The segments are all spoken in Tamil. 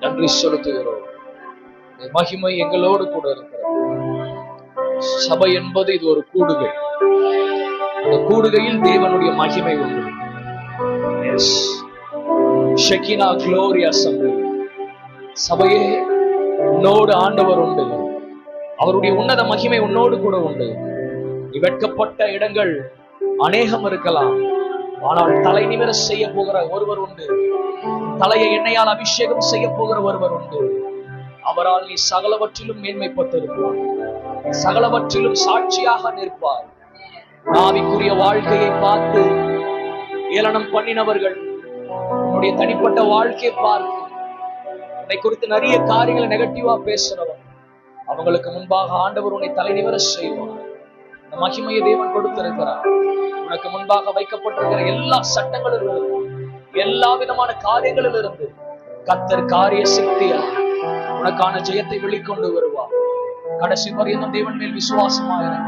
நன்றி செலுத்துகிறோம். மகிமை எங்களோடு கூட இருக்கிறது. சபை என்பது இது ஒரு கூடுகை. அந்த கூடுகையில் தேவனுடைய மகிமை உண்டு. ஷெகினா க்ளோரி அசெம்பிளி. சபையே, உன்னோடு ஆண்டவர் உண்டு. அவருடைய உன்னத மகிமை உன்னோடு கூட உண்டு. வெட்கப்பட்ட இடங்கள் அநேகம் இருக்கலாம், ஆனால் தலை நிமிர செய்ய போகிற ஒருவர் உண்டு. தலையை எண்ணெயால் அபிஷேகம் செய்ய போகிற ஒருவர் உண்டு. அவரால் நீ சகலவற்றிலும் மேன்மைப்பட்டிருப்பார், சகலவற்றிலும் சாட்சியாக நிற்பார். ஆவிக்குரிய வாழ்க்கையை பார்த்து ஏளனம் பண்ணினவர்கள் உன்னுடைய தனிப்பட்ட வாழ்க்கையை பார்த்து உன்னை குறித்து நிறைய காரியங்களை நெகட்டிவா பேசுறவன், அவங்களுக்கு முன்பாக ஆண்டவர் உன்னை தலை நிமிர செய்வார். இந்த மகிமையை தேவன் கொடுத்திருக்கிறார். உனக்கு முன்பாக வைக்கப்பட்டிருக்கிற எல்லா சட்டங்களிலிருந்து, எல்லா விதமான காரியங்களிலிருந்து கர்த்தர் காரிய சக்தியால் உனக்கான ஜெயத்தை வெளிக்கொண்டு வருவார். கடைசி பரியந்தம் தேவன் மேல் விசுவாசமாயிரு.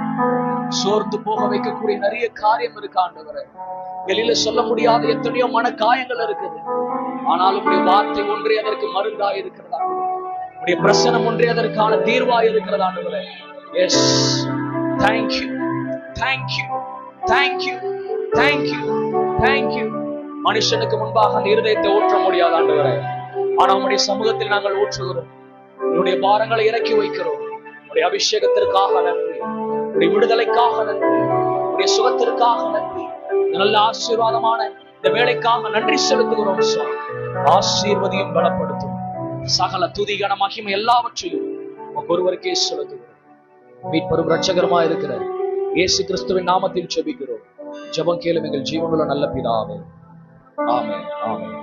சோர்ந்து போக வைக்கக்கூடிய நிறைய காரியம் இருக்கு ஆண்டவரே. வெளியில சொல்ல முடியாத எத்தனையோ மன காயங்கள் இருக்குது. ஆனாலும் உடைய வார்த்தை ஒன்றே அதற்கு மருந்தாய் இருக்கிறதா, உடைய பிரசனம் ஒன்றே அதற்கான தீர்வாய் இருக்கிறதா ஆண்டவரே. Yes, thank you, thank you, thank you, thank you, thank you. மனுஷனுக்கு முன்பாக அந்த இருதயத்தை ஊற்ற முடியாது ஆண்டவரே, ஆனா உம்முடைய சமூகத்தில் நாங்கள் ஊற்றுகிறோம். உன்னுடைய பாரங்களை இறக்கி வைக்கிறோம். உடைய அபிஷேகத்திற்காக நன்றி, உடைய விடுதலைக்காக நன்றி, உடைய சுகத்திற்காக நன்றி, நல்ல ஆசீர்வாதமான இந்த வேலைக்காக நன்றி செலுத்துகிறோம். ஆசீர்வதியும் பலப்படுத்தும். சகல துதி கன மகிமை எல்லாவற்றையும் ஒருவருக்கே செலுத்துகிறோம். மீட்பெரும் இரட்சகருமா இருக்கிற இயேசு கிறிஸ்துவின் நாமத்தில் ஜெபிக்கிறோம். ஜெபம் கேளும் எங்கள் ஜீவனுள்ள நல்ல பிதாவே. ஆமென், ஆமென்.